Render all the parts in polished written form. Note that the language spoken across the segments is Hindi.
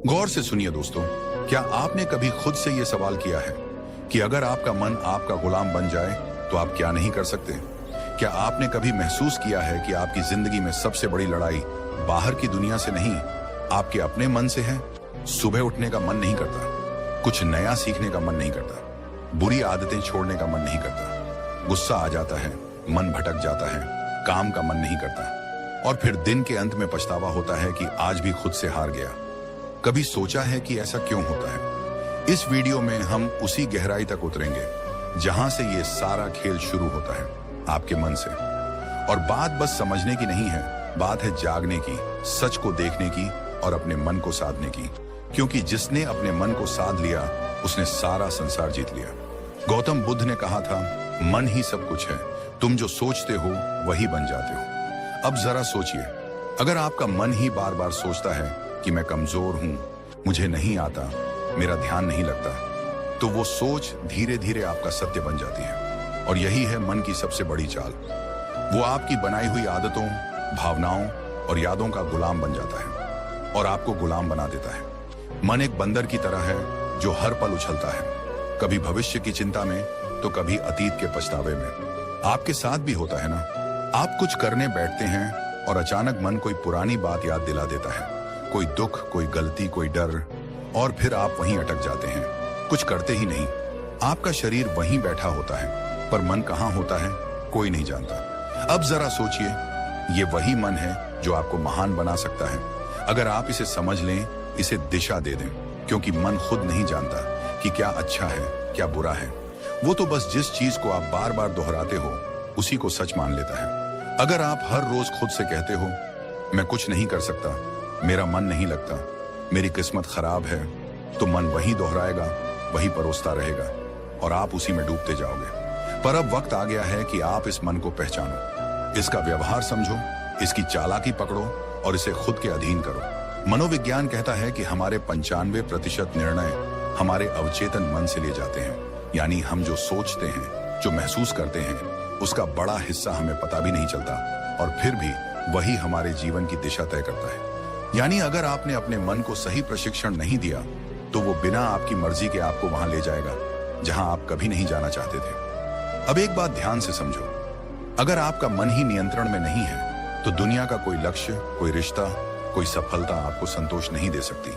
गौर से सुनिए दोस्तों, क्या आपने कभी खुद से यह सवाल किया है कि अगर आपका मन आपका गुलाम बन जाए तो आप क्या नहीं कर सकते? क्या आपने कभी महसूस किया है कि आपकी जिंदगी में सबसे बड़ी लड़ाई बाहर की दुनिया से नहीं, आपके अपने मन से है? सुबह उठने का मन नहीं करता, कुछ नया सीखने का मन नहीं करता, बुरी आदतें छोड़ने का मन नहीं करता, गुस्सा आ जाता है, मन भटक जाता है, काम का मन नहीं करता, और फिर दिन के अंत में पछतावा होता है कि आज भी खुद से हार गया। कभी सोचा है कि ऐसा क्यों होता है? इस वीडियो में हम उसी गहराई तक उतरेंगे जहां से ये सारा खेल शुरू होता है, आपके मन से। और बात बस समझने की नहीं है, बात है जागने की, सच को देखने की और अपने मन को साधने की। क्योंकि जिसने अपने मन को साध लिया उसने सारा संसार जीत लिया। गौतम बुद्ध ने कहा था, मन ही सब कुछ है, तुम जो सोचते हो वही बन जाते हो। अब जरा सोचिए, अगर आपका मन ही बार बार सोचता है कि मैं कमजोर हूं, मुझे नहीं आता, मेरा ध्यान नहीं लगता, तो वो सोच धीरे धीरे आपका सत्य बन जाती है। और यही है मन की सबसे बड़ी चाल। वो आपकी बनाई हुई आदतों, भावनाओं और यादों का गुलाम बन जाता है और आपको गुलाम बना देता है। मन एक बंदर की तरह है जो हर पल उछलता है, कभी भविष्य की चिंता में तो कभी अतीत के पछतावे में। आपके साथ भी होता है ना? आप कुछ करने बैठते हैं और अचानक मन कोई पुरानी बात याद दिला देता है, कोई दुख, कोई गलती, कोई डर, और फिर आप वहीं अटक जाते हैं, कुछ करते ही नहीं। आपका शरीर वहीं बैठा होता है पर मन कहाँ होता है कोई नहीं जानता। अब जरा सोचिए, ये वही मन है जो आपको महान बना सकता है अगर आप इसे समझ लें, इसे दिशा दे दें। क्योंकि मन खुद नहीं जानता कि क्या अच्छा है, क्या बुरा है। वो तो बस जिस चीज को आप बार बार दोहराते हो उसी को सच मान लेता है। अगर आप हर रोज खुद से कहते हो, मैं कुछ नहीं कर सकता, मेरा मन नहीं लगता, मेरी किस्मत खराब है, तो मन वही दोहराएगा, वही परोसता रहेगा और आप उसी में डूबते जाओगे। पर अब वक्त आ गया है कि आप इस मन को पहचानो, इसका व्यवहार समझो, इसकी चालाकी पकड़ो और इसे खुद के अधीन करो। मनोविज्ञान कहता है कि हमारे 95% निर्णय हमारे अवचेतन मन से लिए जाते हैं। यानी हम जो सोचते हैं, जो महसूस करते हैं, उसका बड़ा हिस्सा हमें पता भी नहीं चलता और फिर भी वही हमारे जीवन की दिशा तय करता है। यानी अगर आपने अपने मन को सही प्रशिक्षण नहीं दिया तो वो बिना आपकी मर्जी के आपको वहां ले जाएगा जहां आप कभी नहीं जाना चाहते थे। अब एक बात ध्यान से समझो, अगर आपका मन ही नियंत्रण में नहीं है तो दुनिया का कोई लक्ष्य, कोई रिश्ता, कोई सफलता आपको संतोष नहीं दे सकती।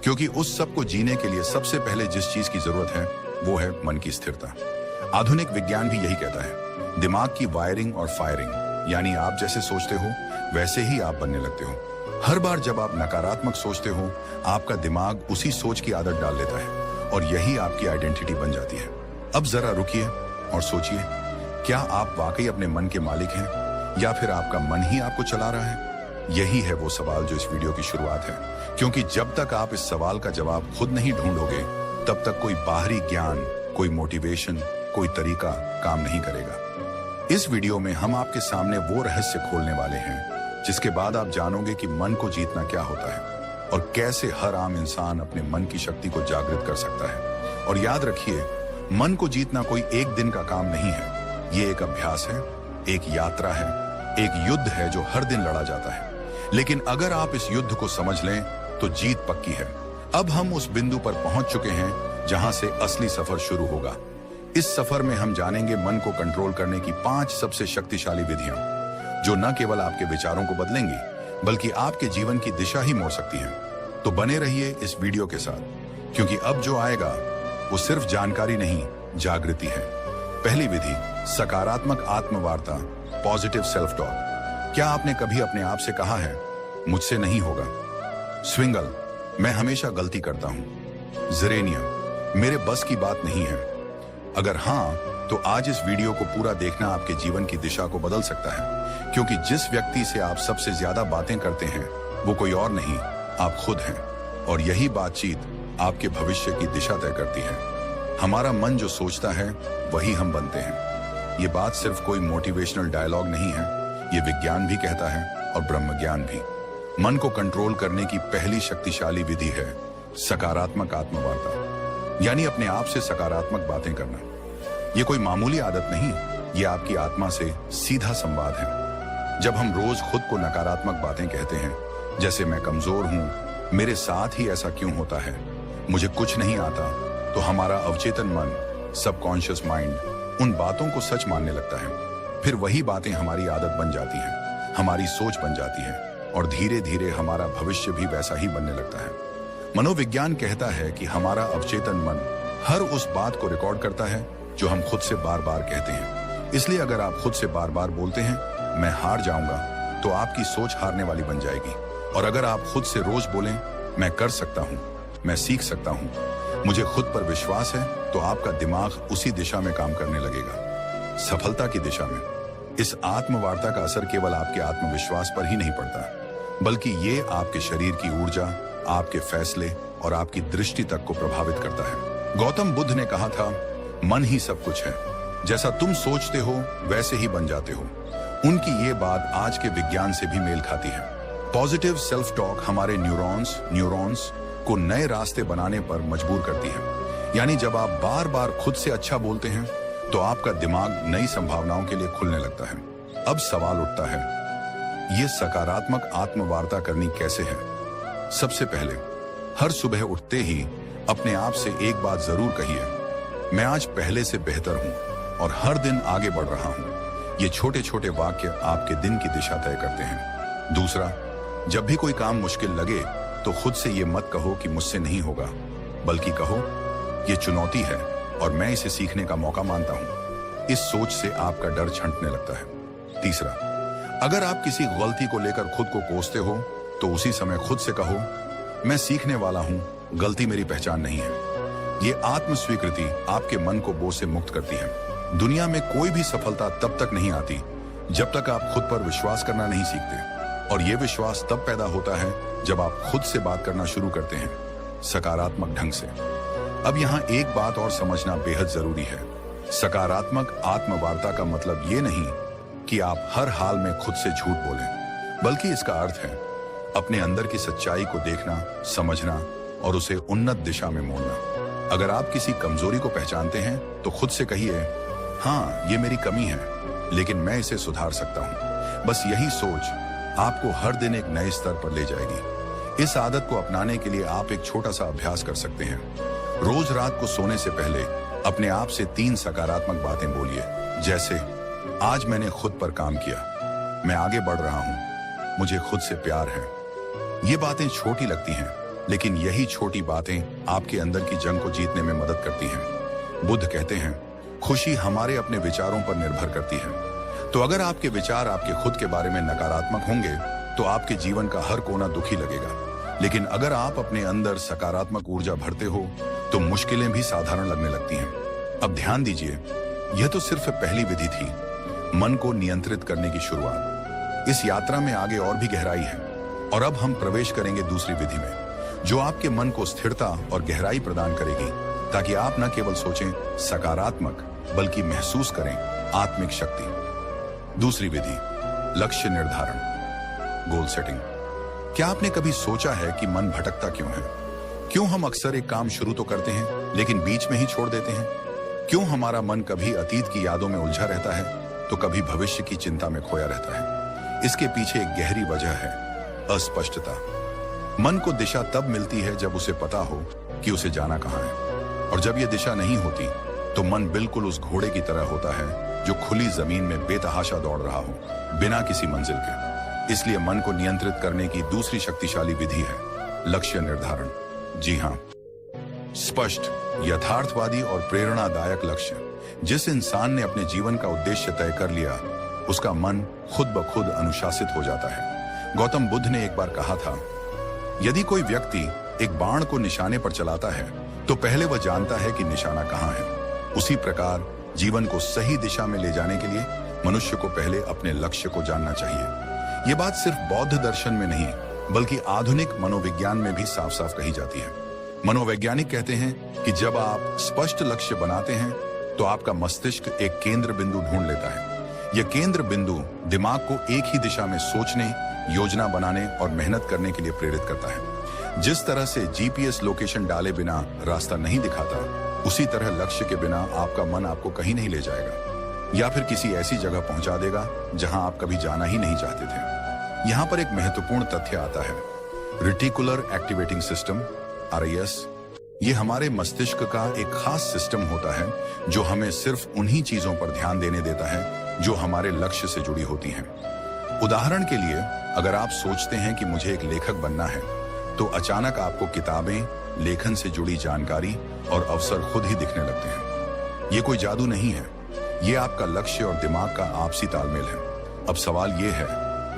क्योंकि उस सब को जीने के लिए सबसे पहले जिस चीज की जरूरत है वो है मन की स्थिरता। आधुनिक विज्ञान भी यही कहता है, दिमाग की वायरिंग और फायरिंग, यानी आप जैसे सोचते हो वैसे ही आप बनने लगते हो। हर बार जब आप नकारात्मक सोचते हो, आपका दिमाग उसी सोच की आदत डाल लेता है और यही आपकी आइडेंटिटी बन जाती है। अब जरा रुकिए और सोचिए, क्या आप वाकई अपने मन के मालिक हैं या फिर आपका मन ही आपको चला रहा है? यही है वो सवाल जो इस वीडियो की शुरुआत है। क्योंकि जब तक आप इस सवाल का जवाब खुद नहीं ढूंढोगे तब तक कोई बाहरी ज्ञान, कोई मोटिवेशन, कोई तरीका काम नहीं करेगा। इस वीडियो में हम आपके सामने वो रहस्य खोलने वाले हैं जिसके बाद आप जानोगे कि मन को जीतना क्या होता है और कैसे हर आम इंसान अपने मन की शक्ति को जागृत कर सकता है। और याद रखिए, मन को जीतना कोई एक दिन का काम नहीं है, ये एक अभ्यास है, एक यात्रा है, एक युद्ध है जो हर दिन लड़ा जाता है। लेकिन अगर आप इस युद्ध को समझ लें तो जीत पक्की है। अब हम उस बिंदु पर पहुंच चुके हैं जहां से असली सफर शुरू होगा। इस सफर में हम जानेंगे मन को कंट्रोल करने की 5 सबसे शक्तिशाली विधियां जो न केवल आपके विचारों को बदलेंगी बल्कि आपके जीवन की दिशा ही मोड़ सकती हैं। तो बने रहिए इस वीडियो के साथ, क्योंकि अब जो आएगा वो सिर्फ जानकारी नहीं, जागृति है। पहली विधि, सकारात्मक आत्मवार्ता, पॉजिटिव सेल्फ टॉक। क्या आपने कभी अपने आप से कहा है, मुझसे नहीं होगा? स्विंगल, मैं हमेशा गलती करता हूं। जेरेनियम, मेरे बस की बात नहीं है। अगर हाँ, तो आज इस वीडियो को पूरा देखना आपके जीवन की दिशा को बदल सकता है। क्योंकि जिस व्यक्ति से आप सबसे ज्यादा बातें करते हैं वो कोई और नहीं, आप खुद हैं। और यही बातचीत आपके भविष्य की दिशा तय करती है। हमारा मन जो सोचता है वही हम बनते हैं। ये बात सिर्फ कोई मोटिवेशनल डायलॉग नहीं है, ये विज्ञान भी कहता है और ब्रह्म ज्ञान भी। मन को कंट्रोल करने की पहली शक्तिशाली विधि है सकारात्मक आत्मवार्ता, यानी अपने आप से सकारात्मक बातें करना। ये कोई मामूली आदत नहीं, ये आपकी आत्मा से सीधा संवाद है। जब हम रोज खुद को नकारात्मक बातें कहते हैं, जैसे मैं कमजोर हूं, मेरे साथ ही ऐसा क्यों होता है, मुझे कुछ नहीं आता, तो हमारा अवचेतन मन, सबकॉन्शियस माइंड उन बातों को सच मानने लगता है। फिर वही बातें हमारी आदत बन जाती हैं, हमारी सोच बन जाती है और धीरे धीरे हमारा भविष्य भी वैसा ही बनने लगता है। मनोविज्ञान कहता है कि हमारा अवचेतन मन हर उस बात को रिकॉर्ड करता है जो हम खुद से बार बार कहते हैं। इसलिए अगर आप खुद से बार बार बोलते हैं मैं हार जाऊंगा, तो आपकी सोच हारने वाली बन जाएगी। और अगर आप खुद से रोज बोलें मैं कर सकता हूं, मैं सीख सकता हूं, मुझे खुद पर विश्वास है, तो आपका दिमाग उसी दिशा में काम करने लगेगा, सफलता की दिशा में। इस आत्मवार्ता का असर केवल आपके आत्मविश्वास पर ही नहीं पड़ता, बल्कि ये आपके शरीर की ऊर्जा, आपके फैसले और आपकी दृष्टि तक को प्रभावित करता है। गौतम बुद्ध ने कहा था, मन ही सब कुछ है, जैसा तुम सोचते हो वैसे ही बन जाते हो। उनकी ये बात आज के विज्ञान से भी मेल खाती है। पॉजिटिव सेल्फ टॉक हमारे न्यूरॉन्स को नए रास्ते बनाने पर मजबूर करती है। यानी जब आप बार बार खुद से अच्छा बोलते हैं तो आपका दिमाग नई संभावनाओं के लिए खुलने लगता है। अब सवाल उठता है, ये सकारात्मक आत्मवार्ता करनी कैसे है? सबसे पहले हर सुबह उठते ही अपने आप से एक बात जरूर कहिए, मैं आज पहले से बेहतर हूं और हर दिन आगे बढ़ रहा हूं। ये छोटे छोटे वाक्य आपके दिन की दिशा तय करते हैं। दूसरा, जब भी कोई काम मुश्किल लगे तो खुद से ये मत कहो कि मुझसे नहीं होगा, बल्कि कहो ये चुनौती है और मैं इसे सीखने का मौका मानता हूं। इस सोच से आपका डर छंटने लगता है। तीसरा, अगर आप किसी गलती को लेकर खुद को कोसते हो तो उसी समय खुद से कहो, मैं सीखने वाला हूं, गलती मेरी पहचान नहीं है। ये आत्म स्वीकृति आपके मन को बोझ से मुक्त करती है। दुनिया में कोई भी सफलता तब तक नहीं आती जब तक आप खुद पर विश्वास करना नहीं सीखते, और यह विश्वास तब पैदा होता है जब आप खुद से बात करना शुरू करते हैं, सकारात्मक ढंग से। अब यहाँ एक बात और समझना बेहद जरूरी है। सकारात्मक आत्मवार्ता का मतलब ये नहीं कि आप हर हाल में खुद से झूठ बोलें, बल्कि इसका अर्थ है अपने अंदर की सच्चाई को देखना, समझना और उसे उन्नत दिशा में मोड़ना। अगर आप किसी कमजोरी को पहचानते हैं तो खुद से कहिए, हाँ ये मेरी कमी है, लेकिन मैं इसे सुधार सकता हूँ। बस यही सोच आपको हर दिन एक नए स्तर पर ले जाएगी। इस आदत को अपनाने के लिए आप एक छोटा सा अभ्यास कर सकते हैं। रोज रात को सोने से पहले अपने आप से 3 सकारात्मक बातें बोलिए, जैसे आज मैंने खुद पर काम किया, मैं आगे बढ़ रहा हूं, मुझे खुद से प्यार है। ये बातें छोटी लगती हैं, लेकिन यही छोटी बातें आपके अंदर की जंग को जीतने में मदद करती हैं। बुद्ध कहते हैं, खुशी हमारे अपने विचारों पर निर्भर करती है। तो अगर आपके विचार आपके खुद के बारे में नकारात्मक होंगे तो आपके जीवन का हर कोना दुखी लगेगा। लेकिन अगर आप अपने अंदर सकारात्मक ऊर्जा भरते हो तो मुश्किलें भी साधारण लगने लगती हैं। अब ध्यान दीजिए, यह तो सिर्फ पहली विधि थी, मन को नियंत्रित करने की शुरुआत। इस यात्रा में आगे और भी गहराई है, और अब हम प्रवेश करेंगे दूसरी विधि में, जो आपके मन को स्थिरता और गहराई प्रदान करेगी, ताकि आप न केवल सोचें सकारात्मक, बल्कि महसूस करें आत्मिक शक्ति। दूसरी विधि, लक्ष्य निर्धारण, गोल सेटिंग। क्या आपने कभी सोचा है कि मन भटकता क्यों है? क्यों हम अक्सर एक काम शुरू तो करते हैं लेकिन बीच में ही छोड़ देते हैं? क्यों हमारा मन कभी अतीत की यादों में उलझा रहता है तो कभी भविष्य की चिंता में खोया रहता है? इसके पीछे एक गहरी वजह है, अस्पष्टता। मन को दिशा तब मिलती है जब उसे पता हो कि उसे जाना कहाँ है, और जब यह दिशा नहीं होती तो मन बिल्कुल उस घोड़े की तरह होता है जो खुली जमीन में बेतहाशा दौड़ रहा हो, बिना किसी मंजिल के। इसलिए मन को नियंत्रित करने की दूसरी शक्तिशाली विधि है लक्ष्य निर्धारण। जी हाँ, स्पष्ट, यथार्थवादी और प्रेरणादायक लक्ष्य। जिस इंसान ने अपने जीवन का उद्देश्य तय कर लिया, उसका मन खुद ब खुद अनुशासित हो जाता है। गौतम बुद्ध ने एक बार कहा था, यदि कोई व्यक्ति एक बाण को निशाने पर चलाता है तो पहले वह जानता है कि निशाना कहाँ है। उसी प्रकार जीवन को सही दिशा में ले जाने के लिए मनुष्य को पहले अपने लक्ष्य को जानना चाहिए। ये बात सिर्फ बौद्ध दर्शन में नहीं, बल्कि आधुनिक मनोविज्ञान में भी साफ साफ कही जाती है। मनोवैज्ञानिक कहते हैं कि जब आप स्पष्ट लक्ष्य बनाते हैं तो आपका मस्तिष्क एक केंद्र बिंदु ढूंढ लेता है। यह केंद्र बिंदु दिमाग को एक ही दिशा में सोचने, योजना बनाने और मेहनत करने के लिए प्रेरित करता है। जिस तरह से जीपीएस लोकेशन डाले बिना रास्ता नहीं दिखाता, उसी तरह लक्ष्य के बिना आपका मन आपको कहीं नहीं ले जाएगा, या फिर किसी ऐसी जगह पहुंचा देगा जहां आप कभी जाना ही नहीं चाहते थे। यहां पर एक महत्वपूर्ण तथ्य आता है, रेटिकुलर एक्टिवेटिंग सिस्टम RAS, ये हमारे मस्तिष्क का एक खास सिस्टम होता है जो हमें सिर्फ उन्हीं चीजों पर ध्यान देने देता है जो हमारे लक्ष्य से जुड़ी होती हैं। उदाहरण के लिए, अगर आप सोचते हैं कि मुझे एक लेखक बनना है, तो अचानक आपको किताबें, लेखन से जुड़ी जानकारी और अवसर खुद ही दिखने लगते हैं। ये कोई जादू नहीं है, ये आपका लक्ष्य और दिमाग का आपसी तालमेल है। अब सवाल ये है,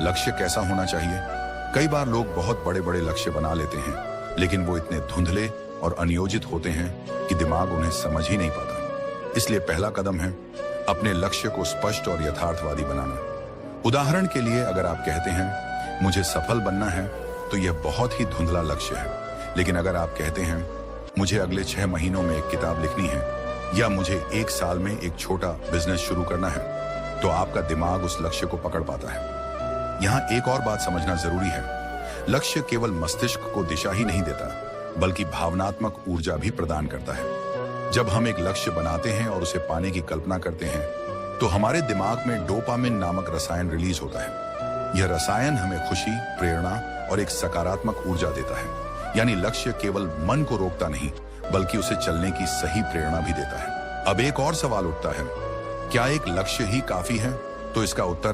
लक्ष्य कैसा होना चाहिए? कई बार लोग बहुत बड़े बड़े लक्ष्य बना लेते हैं, लेकिन वो इतने धुंधले और अनियोजित होते हैं कि दिमाग उन्हें समझ ही नहीं पाता। इसलिए पहला कदम है अपने लक्ष्य को स्पष्ट और यथार्थवादी बनाना। उदाहरण के लिए, अगर आप कहते हैं मुझे सफल बनना है, तो यह बहुत ही धुंधला लक्ष्य है। लेकिन अगर आप कहते हैं मुझे अगले 6 महीनों में एक किताब लिखनी है, या मुझे 1 साल में एक छोटा बिजनेस शुरू करना है, तो आपका दिमाग उस लक्ष्य को पकड़ पाता है। यहाँ एक और बात समझना जरूरी है, लक्ष्य केवल मस्तिष्क को दिशा ही नहीं देता, बल्कि भावनात्मक ऊर्जा भी प्रदान करता है। जब हम एक लक्ष्य बनाते हैं और उसे पाने की कल्पना करते हैं, तो हमारे दिमाग में डोपामिन नामक रसायन रिलीज होता है। यह रसायन हमें खुशी, प्रेरणा और एक सकारात्मक ऊर्जा देता है। यानी लक्ष्य केवल मन को रोकता नहीं, बल्कि उसे चलने की सही प्रेरणा भी देता है। अब एक और सवाल उठता है, क्या एक लक्ष्य ही काफी है? तो इसका उत्तर है